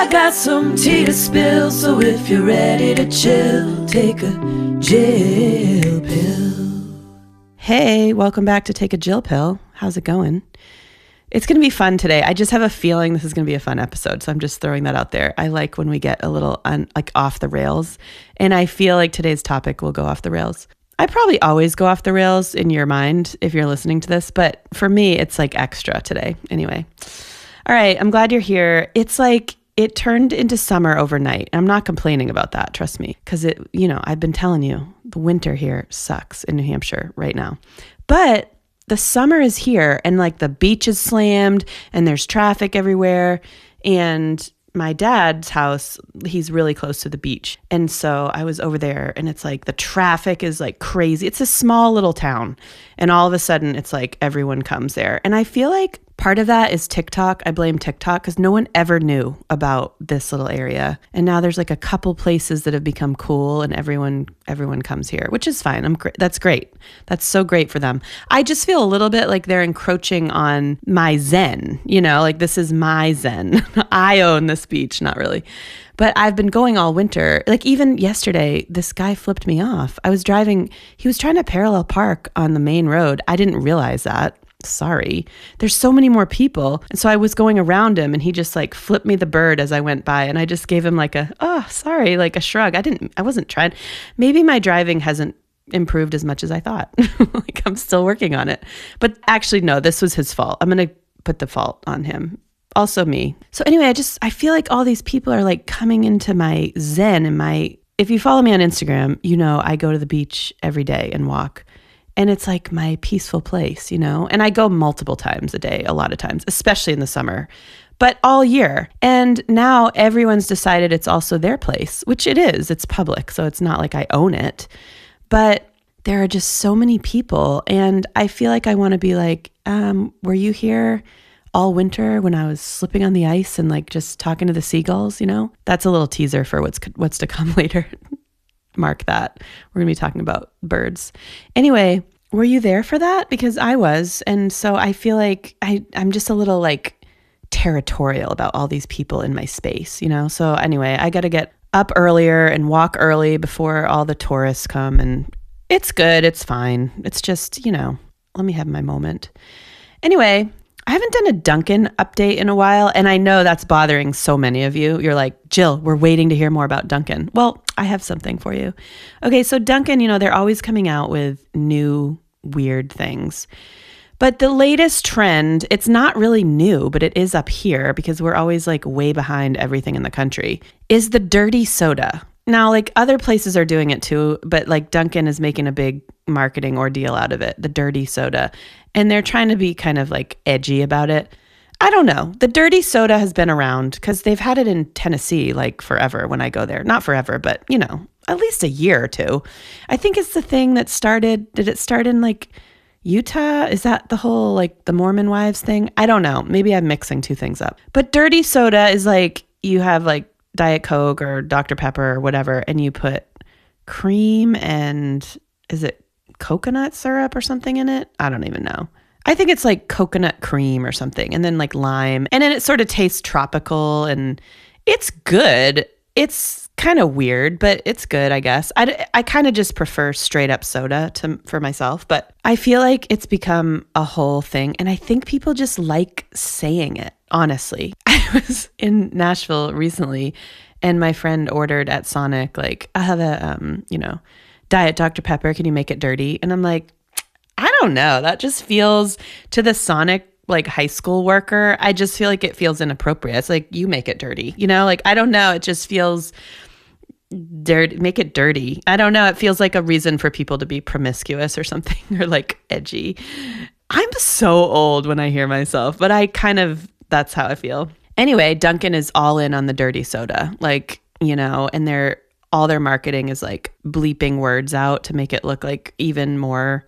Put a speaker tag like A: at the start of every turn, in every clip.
A: I got some tea to spill, so if you're ready to chill, take a Jill pill.
B: Hey, welcome back to Take a Jill Pill. How's it going? It's going to be fun today. I just have a feeling this is going to be a fun episode, so I'm just throwing that out there. I like when we get a little off the rails, and I feel like today's topic will go off the rails. I probably always go off the rails in your mind if you're listening to this, but for me, it's like extra today. Anyway. All right, I'm glad you're here. It's like it turned into summer overnight. I'm not complaining about that, trust me, because I've been telling you, the winter here sucks in New Hampshire right now. But the summer is here, and like the beach is slammed and there's traffic everywhere. And my dad's house, he's really close to the beach. And so I was over there, and it's like the traffic is like crazy. It's a small little town, and all of a sudden it's like everyone comes there. And I feel like part of that is TikTok. I blame TikTok because no one ever knew about this little area. And now there's like a couple places that have become cool, and everyone comes here, which is fine. That's great. That's so great for them. I just feel a little bit like they're encroaching on my zen, like this is my zen. I own this beach, not really. But I've been going all winter. Like even yesterday, this guy flipped me off. I was driving, he was trying to parallel park on the main road. I didn't realize that. Sorry. There's so many more people. And so I was going around him, and he just like flipped me the bird as I went by. And I just gave him like a shrug. I wasn't trying. Maybe my driving hasn't improved as much as I thought. Like I'm still working on it. But actually, no, this was his fault. I'm going to put the fault on him. Also me. So anyway, I feel like all these people are like coming into my zen and if you follow me on Instagram, I go to the beach every day and walk. And it's like my peaceful place, and I go multiple times a day, a lot of times, especially in the summer, but all year. And now everyone's decided it's also their place, which it is. It's public, so it's not like I own it. But there are just so many people. And I feel like I want to be like, were you here all winter when I was slipping on the ice and like just talking to the seagulls, That's a little teaser for what's to come later. Mark that. We're going to be talking about birds. Anyway, were you there for that? Because I was. And so I feel like I'm just a little like territorial about all these people in my space, So anyway, I got to get up earlier and walk early before all the tourists come. And it's good. It's fine. It's just, let me have my moment. Anyway, I haven't done a Dunkin' update in a while, and I know that's bothering so many of you. You're like, Jill, we're waiting to hear more about Dunkin'. Well, I have something for you. Okay, so Dunkin', they're always coming out with new weird things. But the latest trend, it's not really new, but it is up here because we're always like way behind everything in the country, is the dirty soda. Now, like other places are doing it too, but like Dunkin' is making a big marketing ordeal out of it, the dirty soda. And they're trying to be kind of like edgy about it. I don't know. The dirty soda has been around because they've had it in Tennessee like forever when I go there. Not forever, but at least a year or two. I think it's the thing that did it start in like Utah? Is that the whole like the Mormon wives thing? I don't know. Maybe I'm mixing two things up. But dirty soda is like you have like Diet Coke or Dr. Pepper or whatever, and you put cream and is it coconut syrup or something in it? I don't even know. I think it's like coconut cream or something, and then like lime, and then it sort of tastes tropical, and it's good. It's kind of weird, but it's good, I guess. I kind of just prefer straight up soda for myself, but I feel like it's become a whole thing, and I think people just like saying it, honestly. I was in Nashville recently, and my friend ordered at Sonic, like, I have a, Diet Dr. Pepper, can you make it dirty? And I'm like, I don't know. That just feels, to the Sonic like high school worker, I just feel like it feels inappropriate. It's like, you make it dirty, like, I don't know. It just feels dirty. Make it dirty. I don't know. It feels like a reason for people to be promiscuous or something, or like edgy. I'm so old when I hear myself, but that's how I feel. Anyway, Dunkin' is all in on the dirty soda, like, and all their marketing is like bleeping words out to make it look like even more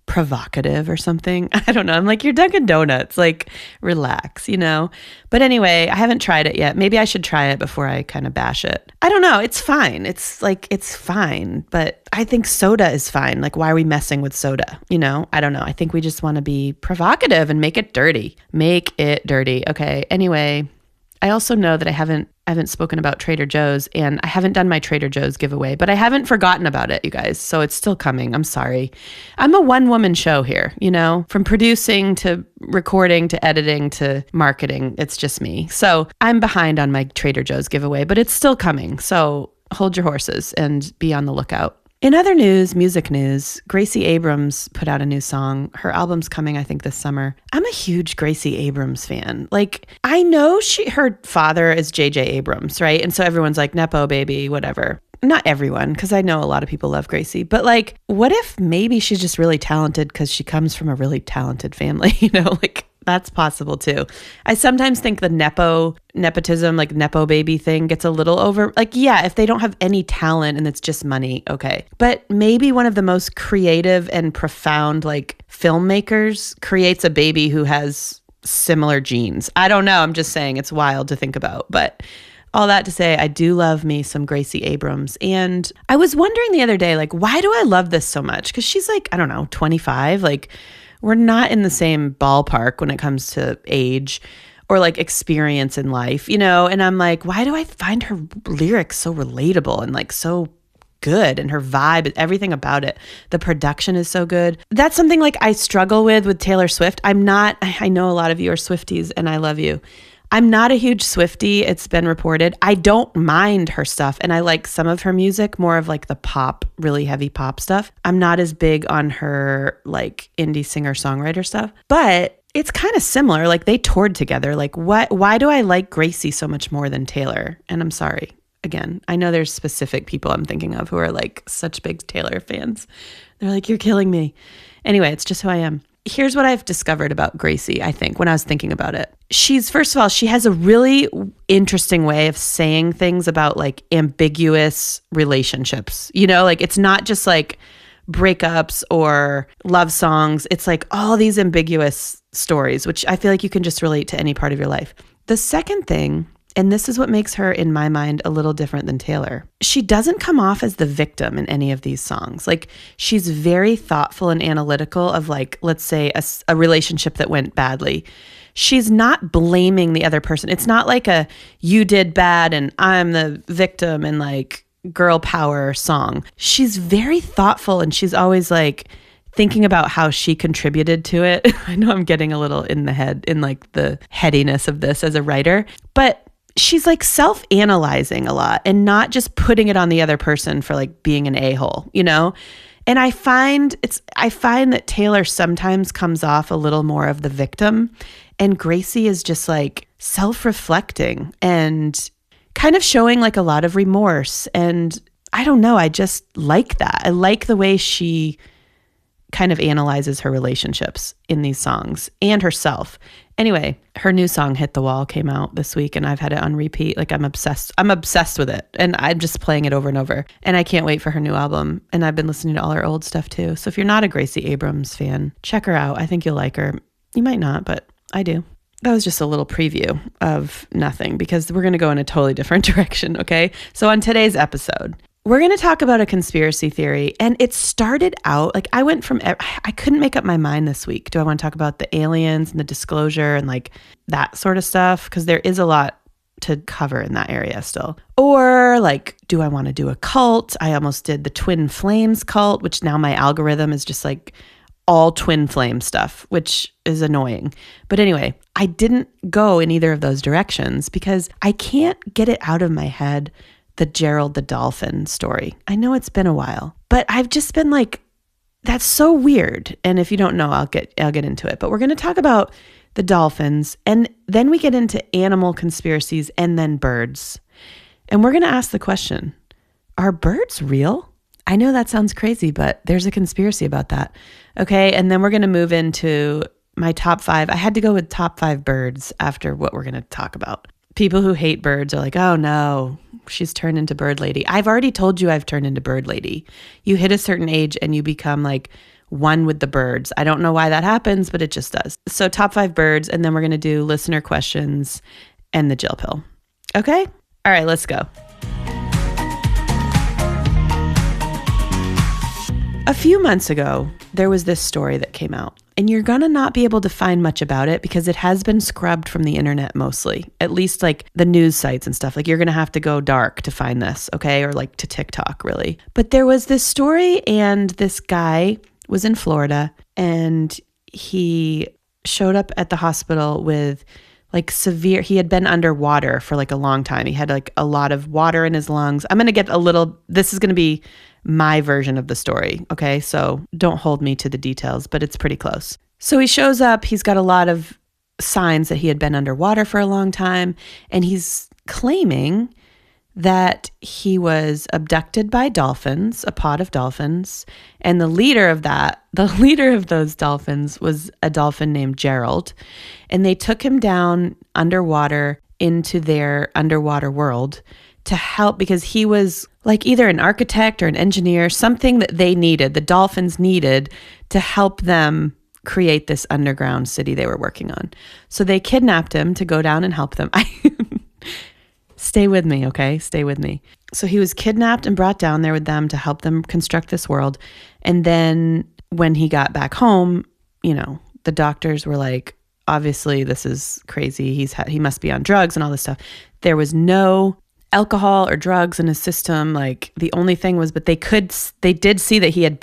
B: provocative or something. I don't know. I'm like, you're Dunkin' Donuts, like relax, But anyway, I haven't tried it yet. Maybe I should try it before I kind of bash it. I don't know. It's fine. It's fine. But I think soda is fine. Like, why are we messing with soda? I don't know. I think we just want to be provocative and make it dirty. Make it dirty. Okay. Anyway, I also know that I haven't spoken about Trader Joe's, and I haven't done my Trader Joe's giveaway, but I haven't forgotten about it, you guys. So it's still coming. I'm sorry. I'm a one-woman show here, from producing to recording to editing to marketing. It's just me. So I'm behind on my Trader Joe's giveaway, but it's still coming. So hold your horses and be on the lookout. In other news, music news, Gracie Abrams put out a new song. Her album's coming, I think, this summer. I'm a huge Gracie Abrams fan. Like, I know her father is J.J. Abrams, right? And so everyone's like, Nepo baby, whatever. Not everyone, because I know a lot of people love Gracie. But like, what if maybe she's just really talented because she comes from a really talented family, like... That's possible too. I sometimes think the nepotism, like Nepo baby thing gets a little over. Like, yeah, if they don't have any talent and it's just money, okay. But maybe one of the most creative and profound like filmmakers creates a baby who has similar genes. I don't know. I'm just saying it's wild to think about. But all that to say, I do love me some Gracie Abrams. And I was wondering the other day, like, why do I love this so much? Because she's like, I don't know, 25, like... We're not in the same ballpark when it comes to age or like experience in life, and I'm like, why do I find her lyrics so relatable and like so good, and her vibe, everything about it, the production is so good. That's something like I struggle with Taylor Swift. I know a lot of you are Swifties and I love you. I'm not a huge Swiftie. It's been reported. I don't mind her stuff. And I like some of her music, more of like the pop, really heavy pop stuff. I'm not as big on her like indie singer-songwriter stuff, but it's kind of similar. Like they toured together. Like why do I like Gracie so much more than Taylor? And I'm sorry. Again, I know there's specific people I'm thinking of who are like such big Taylor fans. They're like, you're killing me. Anyway, it's just who I am. Here's what I've discovered about Gracie, I think, when I was thinking about it. First of all, she has a really interesting way of saying things about like ambiguous relationships. Like it's not just like breakups or love songs. It's like all these ambiguous stories, which I feel like you can just relate to any part of your life. The second thing, and this is what makes her, in my mind, a little different than Taylor. She doesn't come off as the victim in any of these songs. Like, she's very thoughtful and analytical of, like, let's say a relationship that went badly. She's not blaming the other person. It's not like a you did bad and I'm the victim and, like, girl power song. She's very thoughtful and she's always, like, thinking about how she contributed to it. I know I'm getting a little in the head in, like, the headiness of this as a writer, but she's like self-analyzing a lot and not just putting it on the other person for like being an a-hole, And I find that Taylor sometimes comes off a little more of the victim, and Gracie is just like self-reflecting and kind of showing like a lot of remorse. And I don't know, I just like that. I like the way she kind of analyzes her relationships in these songs and herself. Anyway, her new song Hit the Wall came out this week and I've had it on repeat. Like I'm obsessed with it and I'm just playing it over and over and I can't wait for her new album. And I've been listening to all her old stuff too. So if you're not a Gracie Abrams fan, check her out. I think you'll like her. You might not, but I do. That was just a little preview of nothing because we're going to go in a totally different direction. Okay. So on today's episode, we're going to talk about a conspiracy theory, and it started out, like I couldn't make up my mind this week. Do I want to talk about the aliens and the disclosure and like that sort of stuff? Because there is a lot to cover in that area still. Or like, do I want to do a cult? I almost did the twin flames cult, which now my algorithm is just like all twin flame stuff, which is annoying. But anyway, I didn't go in either of those directions because I can't get it out of my head the Gerald the Dolphin story. I know it's been a while, but I've just been like, that's so weird. And if you don't know, I'll get into it. But we're going to talk about the dolphins, and then we get into animal conspiracies and then birds. And we're going to ask the question, are birds real? I know that sounds crazy, but there's a conspiracy about that. Okay, and then we're going to move into my top 5. I had to go with top 5 birds after what we're going to talk about. People who hate birds are like, oh no, she's turned into bird lady. I've already told you I've turned into bird lady. You hit a certain age and you become like one with the birds. I don't know why that happens, but it just does. So top 5 birds, and then we're going to do listener questions and the Jill pill. Okay? All right, let's go. A few months ago, there was this story that came out, and you're going to not be able to find much about it because it has been scrubbed from the internet mostly, at least like the news sites and stuff. Like you're going to have to go dark to find this, okay? Or like to TikTok, really. But there was this story, and this guy was in Florida, and he showed up at the hospital with like severe, he had been underwater for like a long time. He had like a lot of water in his lungs. I'm going to get this is going to be my version of the story, okay? So don't hold me to the details, but it's pretty close. So he shows up, he's got a lot of signs that he had been underwater for a long time, and he's claiming that he was abducted by dolphins, a pod of dolphins, and the leader of those dolphins was a dolphin named Gerald, and they took him down underwater into their underwater world to help, because he was like either an architect or an engineer, something that they needed, the dolphins needed to help them create this underground city they were working on. So they kidnapped him to go down and help them. Stay with me, okay? Stay with me. So he was kidnapped and brought down there with them to help them construct this world. And then when he got back home, the doctors were like, obviously this is crazy. He must be on drugs and all this stuff. There was no alcohol or drugs in his system. Like the only thing was, but they did see that he had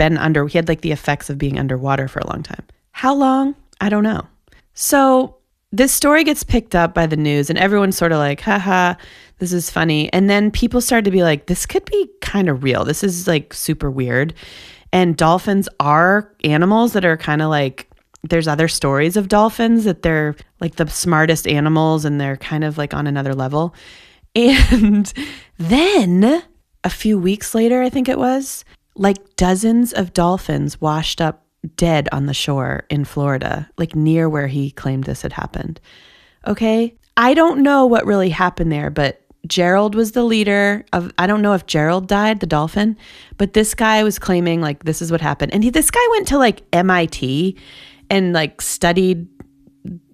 B: like the effects of being underwater for a long time. How long? I don't know. So this story gets picked up by the news, and everyone's sort of like, haha, this is funny. And then people started to be like, this could be kind of real. This is like super weird. And dolphins are animals that are kind of like, there's other stories of dolphins that they're like the smartest animals, and they're kind of like on another level. And then a few weeks later, I think it was, like dozens of dolphins washed up dead on the shore in Florida, like near where he claimed this had happened. Okay. I don't know what really happened there, but Gerald was the leader of, I don't know if Gerald died, the dolphin, but this guy was claiming like this is what happened. And this guy went to like MIT and like studied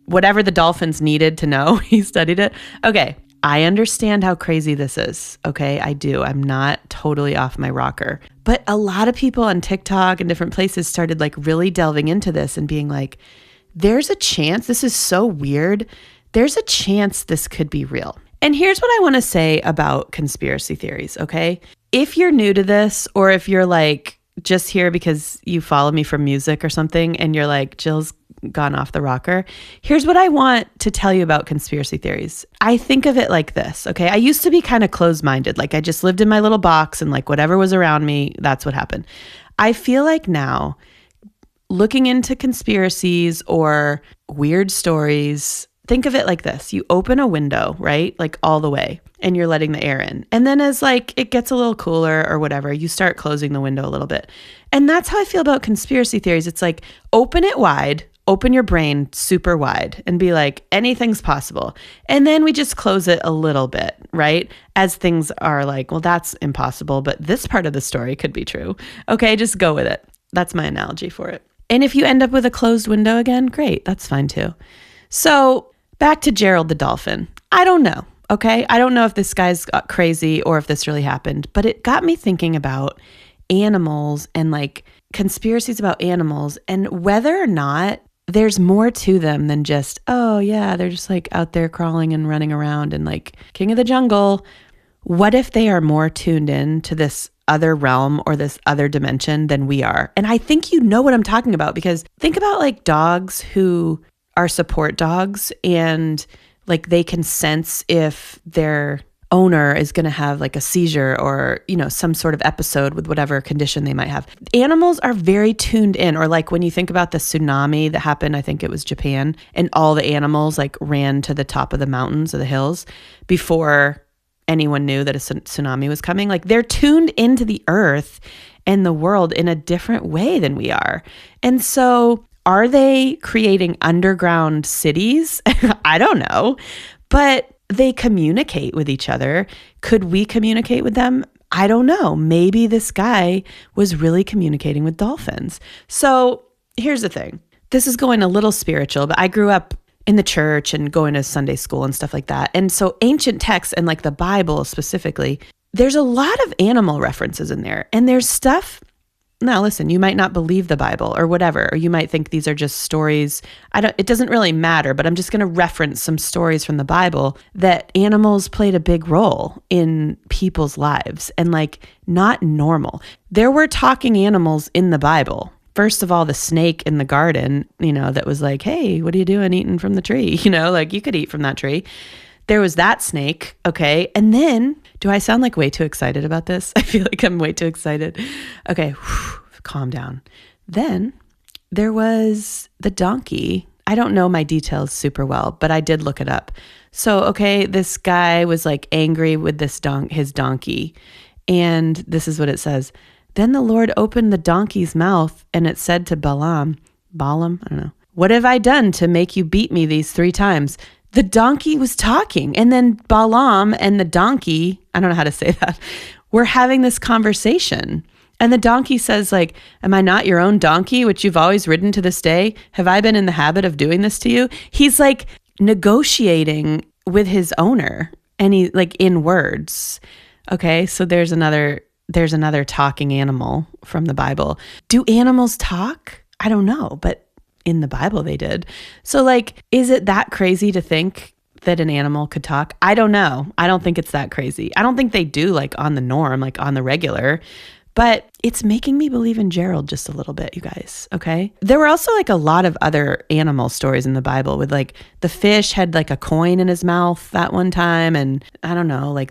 B: whatever the dolphins needed to know. He studied it. Okay. I understand how crazy this is. Okay, I do. I'm not totally off my rocker. But a lot of people on TikTok and different places started like really delving into this and being like, there's a chance, this is so weird. There's a chance this could be real. And here's what I want to say about conspiracy theories, okay? If you're new to this, or if you're like just here because you follow me from music or something and you're like, Jill's gone off the rocker, here's what I want to tell you about conspiracy theories. I think of it like this, okay? I used to be kind of closed-minded. Like I just lived in my little box and like whatever was around me, that's what happened. I feel like now, looking into conspiracies or weird stories, think of it like this. You open a window, right? Like all the way, and you're letting the air in. And then as like it gets a little cooler or whatever, you start closing the window a little bit. And that's how I feel about conspiracy theories. It's like, open it wide, open your brain super wide and be like, anything's possible. And then we just close it a little bit, right? As things are like, well, that's impossible, but this part of the story could be true. Okay, just go with it. That's my analogy for it. And if you end up with a closed window again, great, that's fine too. So back to Gerald the Dolphin. I don't know, okay? I don't know if this guy's got crazy or if this really happened, but it got me thinking about animals and like conspiracies about animals and whether or not there's more to them than just, oh yeah, they're just like out there crawling and running around and like king of the jungle. What if they are more tuned in to this other realm or this other dimension than we are? And I think you know what I'm talking about, because think about like dogs who are support dogs and like they can sense if their owner is going to have like a seizure or, some sort of episode with whatever condition they might have. Animals are very tuned in. Or like when you think about the tsunami that happened, I think it was Japan, and all the animals like ran to the top of the mountains or the hills before anyone knew that a tsunami was coming. Like they're tuned into the earth and the world in a different way than we are. And so are they creating underground cities? I don't know, but they communicate with each other. Could we communicate with them? I don't know. Maybe this guy was really communicating with dolphins. So here's the thing. This is going a little spiritual, but I grew up in the church and going to Sunday school and stuff like that. And so ancient texts and like the Bible specifically, there's a lot of animal references in there. And there's stuff now listen, you might not believe the Bible or whatever, or you might think these are just stories. It doesn't really matter, but I'm just going to reference some stories from the Bible that animals played a big role in people's lives and like not normal. There were talking animals in the Bible. First of all, the snake in the garden, that was like, hey, what are you doing eating from the tree? Like you could eat from that tree. There was that snake, okay? And then, do I sound like way too excited about this? I feel like I'm way too excited. Okay, calm down. Then there was the donkey. I don't know my details super well, but I did look it up. So, okay, this guy was like angry with his donkey. And this is what it says. Then the Lord opened the donkey's mouth and it said to Balaam, I don't know. What have I done to make you beat me these 3 times? The donkey was talking. And then Balaam and the donkey, I don't know how to say that, were having this conversation. And the donkey says like, am I not your own donkey, which you've always ridden to this day? Have I been in the habit of doing this to you? He's like negotiating with his owner and he like in words. Okay. So there's another talking animal from the Bible. Do animals talk? I don't know, but in the Bible they did. So like, is it that crazy to think that an animal could talk? I don't know. I don't think it's that crazy. I don't think they do like on the norm, like on the regular, but it's making me believe in Gerald just a little bit, you guys. Okay. There were also like a lot of other animal stories in the Bible with like the fish had like a coin in his mouth that one time. And I don't know, like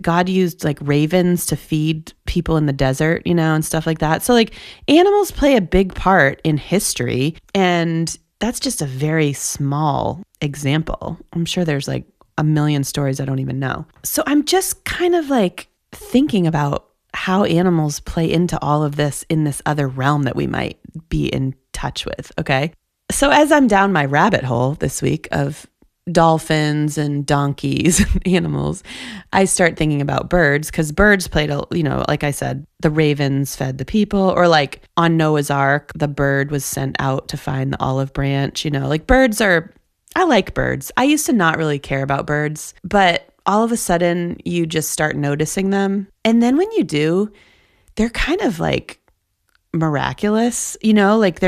B: God used like ravens to feed people in the desert, and stuff like that. So like animals play a big part in history. And that's just a very small example. I'm sure there's like a million stories I don't even know. So I'm just kind of like thinking about how animals play into all of this in this other realm that we might be in touch with, okay? So as I'm down my rabbit hole this week of dolphins and donkeys and animals, I start thinking about birds because birds played like I said, the ravens fed the people, or like on Noah's Ark, the bird was sent out to find the olive branch, like I like birds. I used to not really care about birds, but all of a sudden you just start noticing them. And then when you do, they're kind of like miraculous, like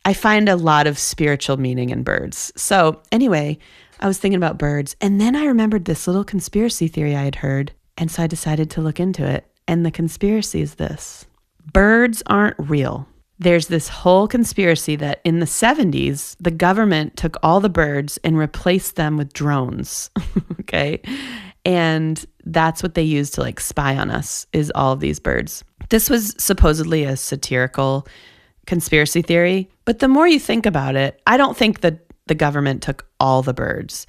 B: I find a lot of spiritual meaning in birds. So anyway, I was thinking about birds and then I remembered this little conspiracy theory I had heard. And so I decided to look into it. And the conspiracy is this: birds aren't real. There's this whole conspiracy that in the 70s, the government took all the birds and replaced them with drones. Okay. And that's what they used to like spy on us, is all of these birds. This was supposedly a satirical conspiracy theory, but the more you think about it, I don't think that the government took all the birds,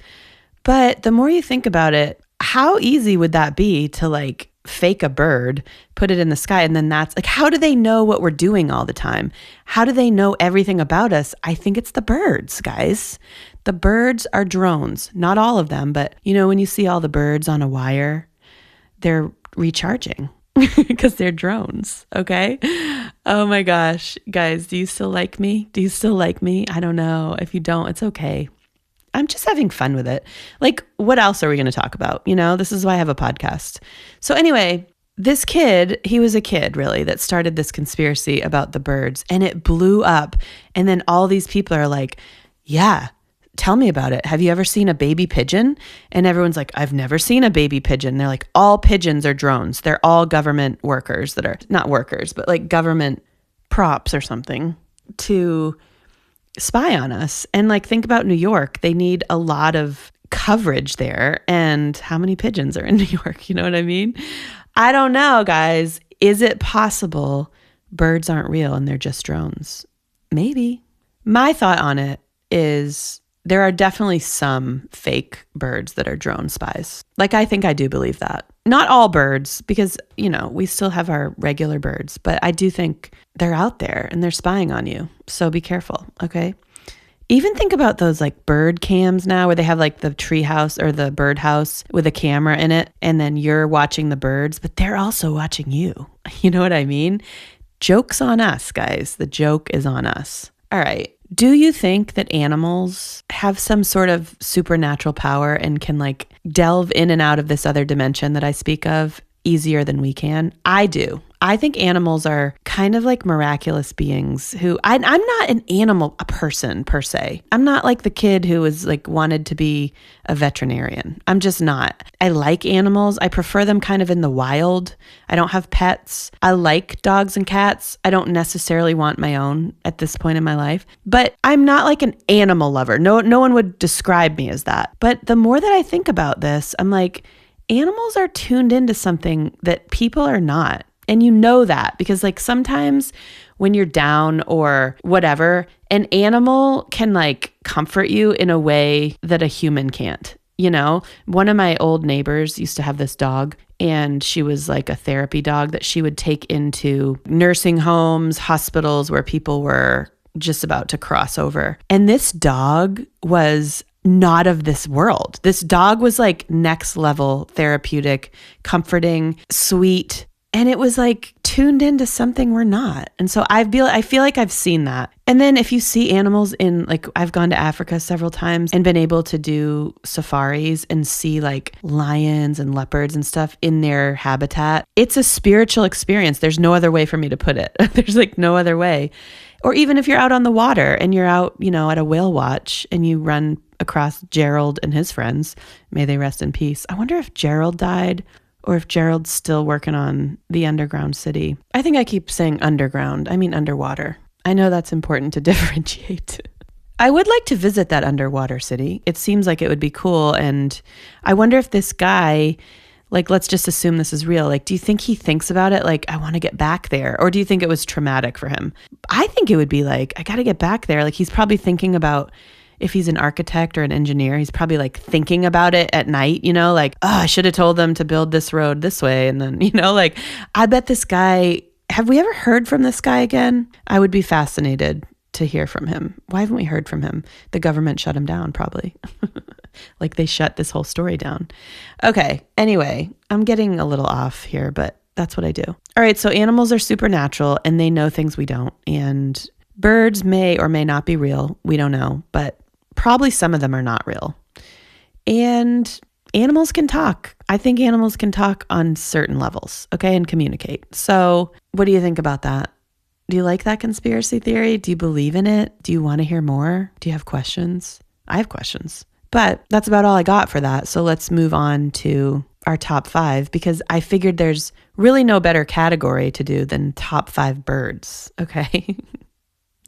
B: but the more you think about it, how easy would that be to like fake a bird, put it in the sky, and then that's like, how do they know what we're doing all the time? How do they know everything about us? I think it's the birds, guys. The birds are drones. Not all of them, but when you see all the birds on a wire, they're recharging because they're drones. Okay. Oh my gosh, guys, do you still like me? Do you still like me? I don't know. If you don't, it's okay. I'm just having fun with it. Like, what else are we going to talk about? This is why I have a podcast. So anyway, this kid, he was a kid really that started this conspiracy about the birds and it blew up. And then all these people are like, yeah, tell me about it. Have you ever seen a baby pigeon? And everyone's like, I've never seen a baby pigeon. They're like, all pigeons are drones. They're all government workers that are not workers, but like government props or something to spy on us. And like, think about New York. They need a lot of coverage there. And how many pigeons are in New York? You know what I mean? I don't know, guys. Is it possible birds aren't real and they're just drones? Maybe. My thought on it is there are definitely some fake birds that are drone spies. Like, I think I do believe that. Not all birds, because, we still have our regular birds, but I do think they're out there and they're spying on you. So be careful, okay? Even think about those like bird cams now where they have like the tree house or the bird house with a camera in it, and then you're watching the birds, but they're also watching you. You know what I mean? Joke's on us, guys. The joke is on us. All right. Do you think that animals have some sort of supernatural power and can like delve in and out of this other dimension that I speak of? easier than we can? I do. I think animals are kind of like miraculous beings who I'm not a person per se. I'm not like the kid who was like wanted to be a veterinarian. I'm just not. I like animals. I prefer them kind of in the wild. I don't have pets. I like dogs and cats. I don't necessarily want my own at this point in my life, but I'm not like an animal lover. No one would describe me as that. But the more that I think about this, I'm like, animals are tuned into something that people are not. And you know that because like sometimes when you're down or whatever, an animal can like comfort you in a way that a human can't. You know, one of my old neighbors used to have this dog, and she was like a therapy dog that she would take into nursing homes, hospitals where people were just about to cross over. And this dog was not of this world. This dog was like next level therapeutic, comforting, sweet. And it was like tuned into something we're not. And so I feel like I've seen that. And then if you see animals in, like, I've gone to Africa several times and been able to do safaris and see like lions and leopards and stuff in their habitat. It's a spiritual experience. There's no other way for me to put it. There's like no other way. Or even if you're out on the water and you're out, you know, at a whale watch and you run across Gerald and his friends, may they rest in peace. I wonder if Gerald died, or if Gerald's still working on the underground city. I think I keep saying underground. I mean underwater. I know that's important to differentiate. I would like to visit that underwater city. It seems like it would be cool. And I wonder if this guy, like, let's just assume this is real. Like, do you think he thinks about it like, I want to get back there? Or do you think it was traumatic for him? I think it would be like, I got to get back there. Like, he's probably thinking about, if he's an architect or an engineer, he's probably like thinking about it at night, you know, like, oh, I should have told them to build this road this way. And then, you know, like, I bet this guy, have we ever heard from this guy again? I would be fascinated to hear from him. Why haven't we heard from him? The government shut him down, probably. Like they shut this whole story down. Okay. Anyway, I'm getting a little off here, but that's what I do. All right. So animals are supernatural and they know things we don't. And birds may or may not be real. We don't know, but probably some of them are not real. And animals can talk. I think animals can talk on certain levels, okay, and communicate. So what do you think about that? Do you like that conspiracy theory? Do you believe in it? Do you want to hear more? Do you have questions? I have questions. But that's about all I got for that. So let's move on to our top 5, because I figured there's really no better category to do than top 5 birds, okay?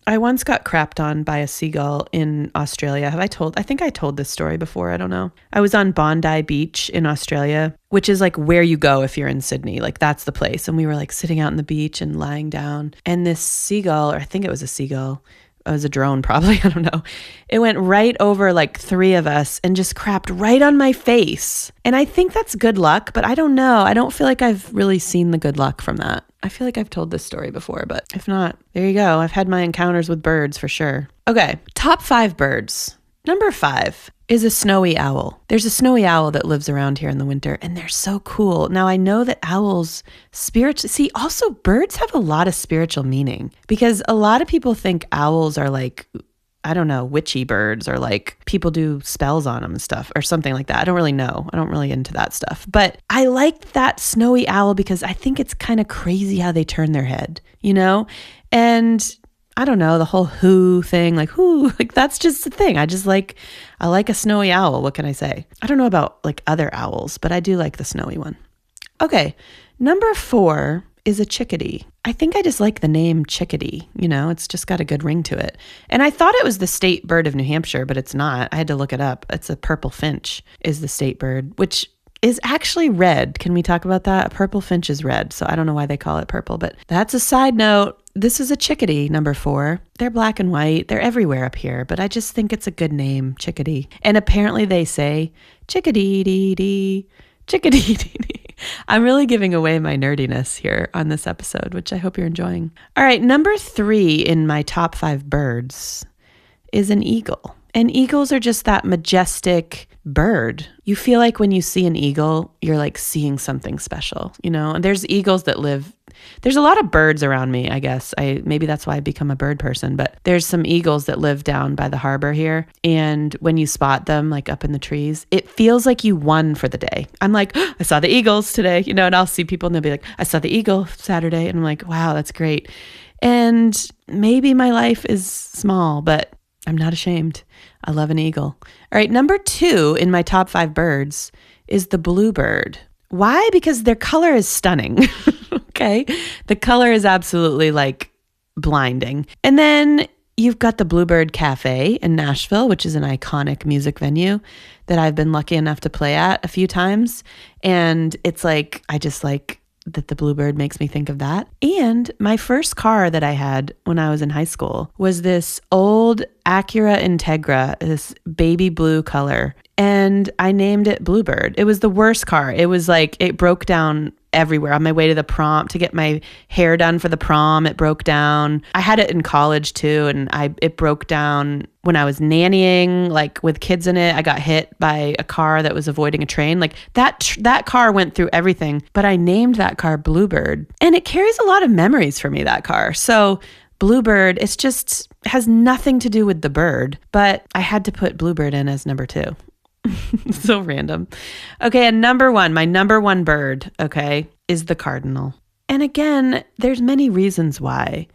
B: I once got crapped on by a seagull in Australia. I think I told this story before. I don't know. I was on Bondi Beach in Australia, which is like where you go if you're in Sydney. Like that's the place. And we were like sitting out on the beach and lying down. And this seagull, or I think it was a seagull, it was a drone probably, I don't know. It went right over like 3 of us and just crapped right on my face. And I think that's good luck, but I don't know. I don't feel like I've really seen the good luck from that. I feel like I've told this story before, but if not, there you go. I've had my encounters with birds for sure. Okay, top 5 birds. Number 5 is a snowy owl. There's a snowy owl that lives around here in the winter, and they're so cool. Now, I know that owls, also birds have a lot of spiritual meaning, because a lot of people think owls are like, I don't know, witchy birds, or like people do spells on them and stuff or something like that. I don't really know. I don't really into that stuff. But I like that snowy owl because I think it's kind of crazy how they turn their head, you know? And I don't know, the whole who thing, like who, like that's just the thing. I like a snowy owl. What can I say? I don't know about like other owls, but I do like the snowy one. Okay, number 4 is a chickadee. I think I just like the name chickadee. You know, it's just got a good ring to it. And I thought it was the state bird of New Hampshire, but it's not. I had to look it up. It's a purple finch is the state bird, which is actually red. Can we talk about that? A purple finch is red, so I don't know why they call it purple, but that's a side note. This is a chickadee, number 4. They're black and white. They're everywhere up here, but I just think it's a good name, chickadee. And apparently they say chickadee-dee-dee, chickadee-dee-dee. I'm really giving away my nerdiness here on this episode, which I hope you're enjoying. All right, number 3 in my top 5 birds is an eagle. And eagles are just that majestic bird. You feel like when you see an eagle, you're like seeing something special, you know? And there's eagles that live There's a lot of birds around me, I guess. Maybe that's why I become a bird person, but there's some eagles that live down by the harbor here. And when you spot them like up in the trees, it feels like you won for the day. I'm like, oh, I saw the eagles today, and I'll see people and they'll be like, I saw the eagle Saturday. And I'm like, wow, that's great. And maybe my life is small, but I'm not ashamed. I love an eagle. All right, number 2 in my top 5 birds is the bluebird. Why? Because their color is stunning. Okay. The color is absolutely like blinding. And then you've got the Bluebird Cafe in Nashville, which is an iconic music venue that I've been lucky enough to play at a few times. And it's like, I just like that the bluebird makes me think of that. And my first car that I had when I was in high school was this old Acura Integra, this baby blue color. And I named it Bluebird. It was the worst car. It was like, it broke down everywhere. On my way to the prom, to get my hair done for the prom, it broke down. I had it in college too, and it broke down when I was nannying, like with kids in it. I got hit by a car that was avoiding a train. Like that car went through everything, but I named that car Bluebird, and it carries a lot of memories for me, that car. So Bluebird, it's just has nothing to do with the bird, but I had to put Bluebird in as number 2. So random. Okay, and my number 1 bird, okay, is the cardinal. And again, there's many reasons why.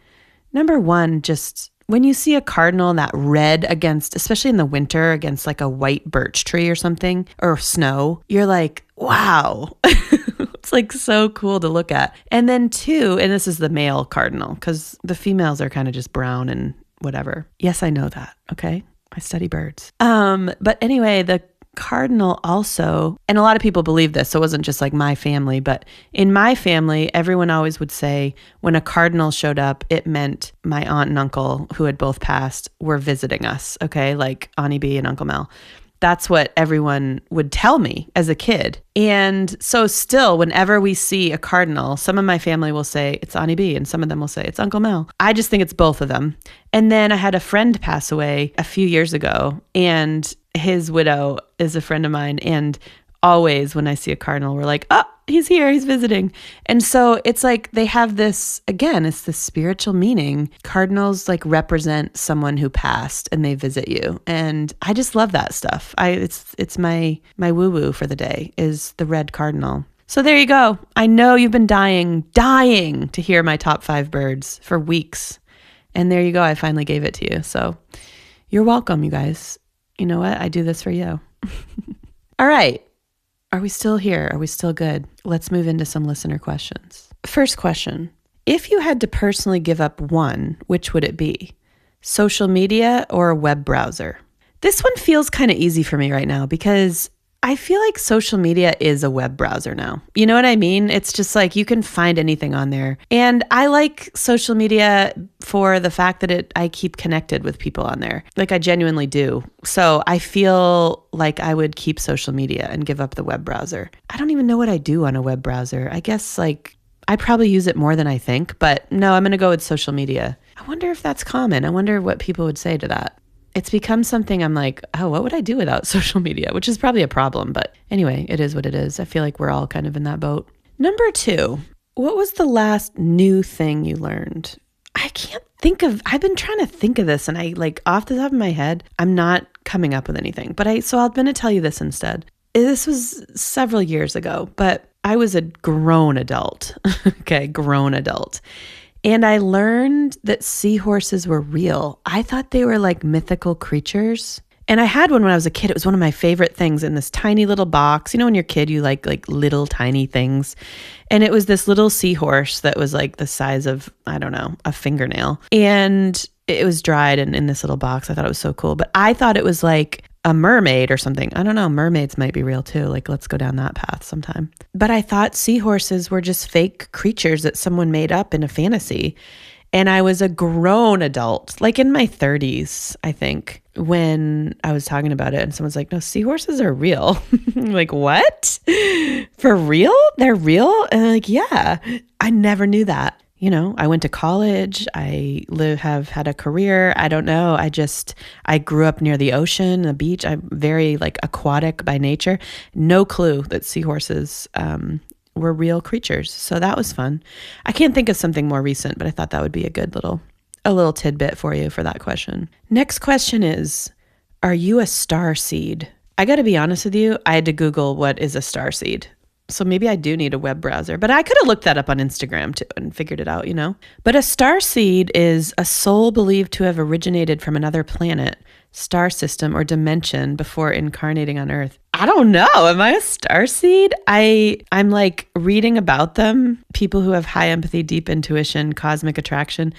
B: Number 1, just when you see a cardinal, that red against, especially in the winter, against like a white birch tree or something, or snow, you're like, wow. It's like so cool to look at. And then 2, and this is the male cardinal, because the females are kind of just brown and whatever. Yes, I know that. Okay. I study birds. But anyway, the cardinal also, and a lot of people believe this, so it wasn't just like my family, but in my family, everyone always would say when a cardinal showed up, it meant my aunt and uncle, who had both passed, were visiting us. Okay. Like Auntie B and Uncle Mel. That's what everyone would tell me as a kid. And so still, whenever we see a cardinal, some of my family will say it's Auntie B, and some of them will say it's Uncle Mel. I just think it's both of them. And then I had a friend pass away a few years ago, and his widow is a friend of mine. And always when I see a cardinal, we're like, oh, he's here, he's visiting. And so it's like they have this, again, it's this spiritual meaning. Cardinals like represent someone who passed and they visit you. And I just love that stuff. It's my woo-woo for the day is the red cardinal. So there you go. I know you've been dying to hear my top 5 birds for weeks. And there you go. I finally gave it to you. So you're welcome, you guys. You know what? I do this for you. All right. Are we still here? Are we still good? Let's move into some listener questions. First question. If you had to personally give up one, which would it be? Social media or a web browser? This one feels kind of easy for me right now because I feel like social media is a web browser now. You know what I mean? It's just like you can find anything on there. And I like social media for the fact that I keep connected with people on there. Like I genuinely do. So I feel like I would keep social media and give up the web browser. I don't even know what I do on a web browser. I guess like I probably use it more than I think, but no, I'm going to go with social media. I wonder if that's common. I wonder what people would say to that. It's become something I'm like, oh, what would I do without social media? Which is probably a problem. But anyway, it is what it is. I feel like we're all kind of in that boat. Number 2, what was the last new thing you learned? I've been trying to think of this and I like off the top of my head, I'm not coming up with anything. So I'm going to tell you this instead. This was several years ago, but I was a grown adult. Okay, grown adult. And I learned that seahorses were real. I thought they were like mythical creatures. And I had one when I was a kid. It was one of my favorite things in this tiny little box. You know, when you're a kid, you like little tiny things. And it was this little seahorse that was like the size of, I don't know, a fingernail. And it was dried and in this little box. I thought it was so cool. But I thought it was like a mermaid or something. I don't know. Mermaids might be real too. Like, let's go down that path sometime. But I thought seahorses were just fake creatures that someone made up in a fantasy. And I was a grown adult, like in my 30s, I think, when I was talking about it. And someone's like, no, seahorses are real. I'm like, what? For real? They're real? And I'm like, yeah, I never knew that. You know, I went to college. I have had a career. I don't know. I grew up near the ocean, the beach. I'm very like aquatic by nature. No clue that seahorses were real creatures. So that was fun. I can't think of something more recent, but I thought that would be a good a little tidbit for you for that question. Next question is, are you a star seed? I got to be honest with you. I had to Google what is a star seed. So maybe I do need a web browser, but I could have looked that up on Instagram too and figured it out, But a star seed is a soul believed to have originated from another planet, star system, or dimension before incarnating on Earth. I don't know. Am I a star seed? I'm like reading about them, people who have high empathy, deep intuition, cosmic attraction.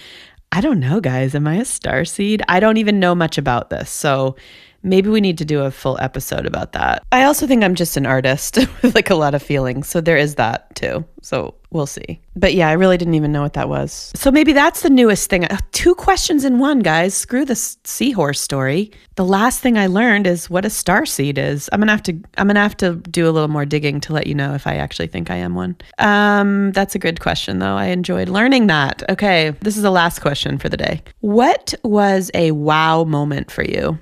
B: I don't know, guys. Am I a star seed? I don't even know much about this. So maybe we need to do a full episode about that. I also think I'm just an artist with like a lot of feelings. So there is that too. So we'll see. But yeah, I really didn't even know what that was. So maybe that's the newest thing. 2 questions in one, guys. Screw the seahorse story. The last thing I learned is what a star seed is. I'm gonna have to do a little more digging to let you know if I actually think I am one. That's a good question though. I enjoyed learning that. Okay, this is the last question for the day. What was a wow moment for you?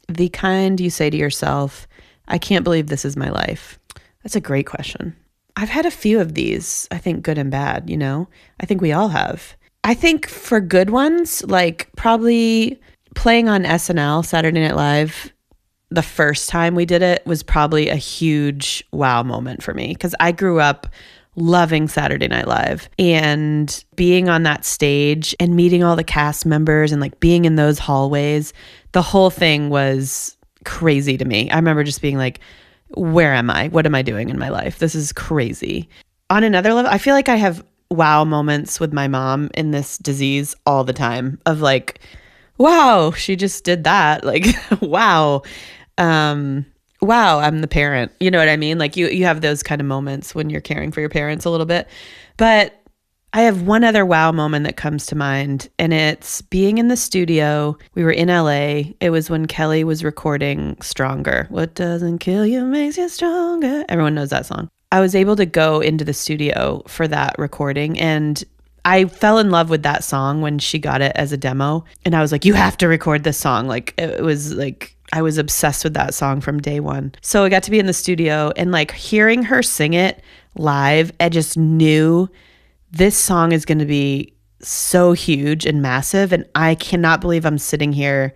B: The kind you say to yourself, I can't believe this is my life. That's a great question. I've had a few of these, I think good and bad, I think we all have. I think for good ones, like probably playing on SNL, Saturday Night Live, the first time we did it was probably a huge wow moment for me because I grew up loving Saturday Night Live and being on that stage and meeting all the cast members and like being in those hallways. The whole thing was crazy to me. I remember just being like, where am I? What am I doing in my life? This is crazy. On another level, I feel like I have wow moments with my mom in this disease all the time of like, wow, she just did that. Like, wow. Wow, I'm the parent. You know what I mean? Like you have those kind of moments when you're caring for your parents a little bit. But I have one other wow moment that comes to mind, and it's being in the studio. We were in LA. It was when Kelly was recording Stronger. What doesn't kill you makes you stronger. Everyone knows that song. I was able to go into the studio for that recording, and I fell in love with that song when she got it as a demo. And I was like, you have to record this song. Like it was like, I was obsessed with that song from day one. So I got to be in the studio and like hearing her sing it live, I just knew this song is going to be so huge and massive. And I cannot believe I'm sitting here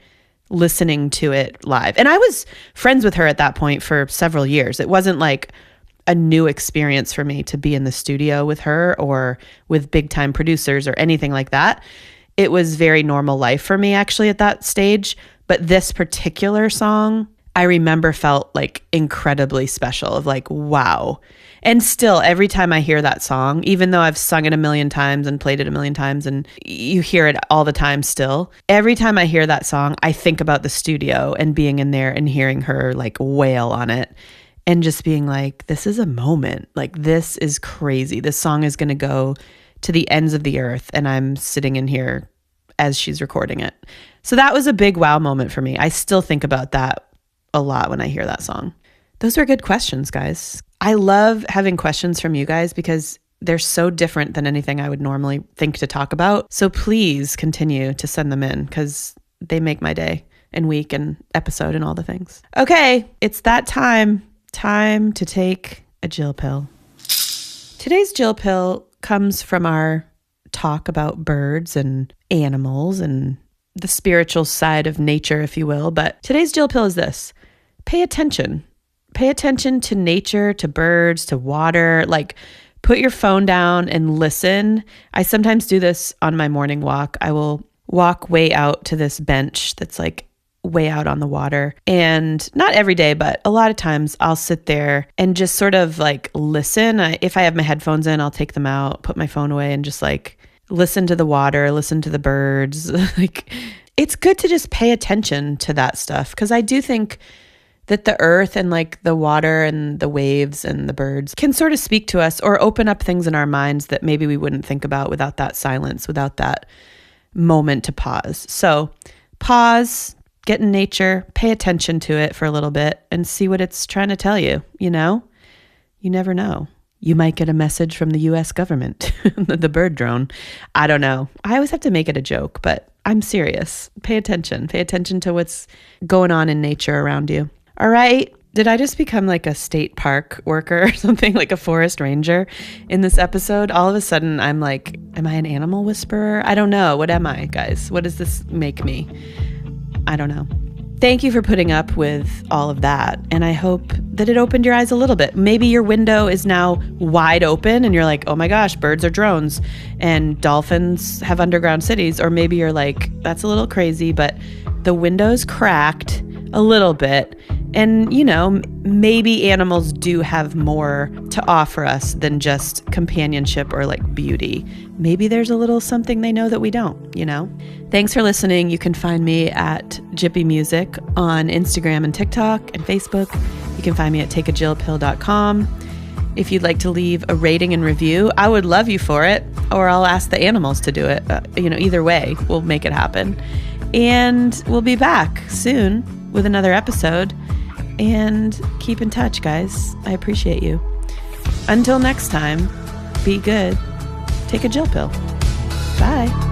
B: listening to it live. And I was friends with her at that point for several years. It wasn't like a new experience for me to be in the studio with her or with big time producers or anything like that. It was very normal life for me actually at that stage. But this particular song, I remember felt like incredibly special of like, wow. And still, every time I hear that song, even though I've sung it a million times and played it a million times and you hear it all the time still, every time I hear that song, I think about the studio and being in there and hearing her like wail on it and just being like, this is a moment. Like, this is crazy. This song is going to go to the ends of the earth. And I'm sitting in here as she's recording it. So that was a big wow moment for me. I still think about that a lot when I hear that song. Those are good questions, guys. I love having questions from you guys because they're so different than anything I would normally think to talk about. So please continue to send them in because they make my day and week and episode and all the things. Okay, it's that time to take a Jill pill. Today's Jill pill comes from our talk about birds and animals and the spiritual side of nature, if you will. But today's Jill pill is this. Pay attention. Pay attention to nature, to birds, to water. Like, put your phone down and listen. I sometimes do this on my morning walk. I will walk way out to this bench that's like way out on the water. And not every day, but a lot of times I'll sit there and just sort of like listen. If I have my headphones in, I'll take them out, put my phone away and just like listen to the water, listen to the birds. Like, it's good to just pay attention to that stuff because I do think that the earth and like the water and the waves and the birds can sort of speak to us or open up things in our minds that maybe we wouldn't think about without that silence, without that moment to pause. So pause, get in nature, pay attention to it for a little bit and see what it's trying to tell you. You know, you never know. You might get a message from the US government, the bird drone. I don't know. I always have to make it a joke, but I'm serious. Pay attention. Pay attention to what's going on in nature around you. All right. Did I just become like a state park worker or something, like a forest ranger in this episode? All of a sudden, I'm like, am I an animal whisperer? I don't know. What am I, guys? What does this make me? I don't know. Thank you for putting up with all of that. And I hope that it opened your eyes a little bit. Maybe your window is now wide open and you're like, oh my gosh, birds are drones and dolphins have underground cities. Or maybe you're like, that's a little crazy, but the window's cracked a little bit. And, you know, maybe animals do have more to offer us than just companionship or like beauty. Maybe there's a little something they know that we don't, you know? Thanks for listening. You can find me at Jippy Music on Instagram and TikTok and Facebook. You can find me at takeajillpill.com. If you'd like to leave a rating and review, I would love you for it, or I'll ask the animals to do it. Either way, we'll make it happen. And we'll be back soon with another episode. And keep in touch, guys. I appreciate you. Until next time, be good. Take a Jill pill. Bye.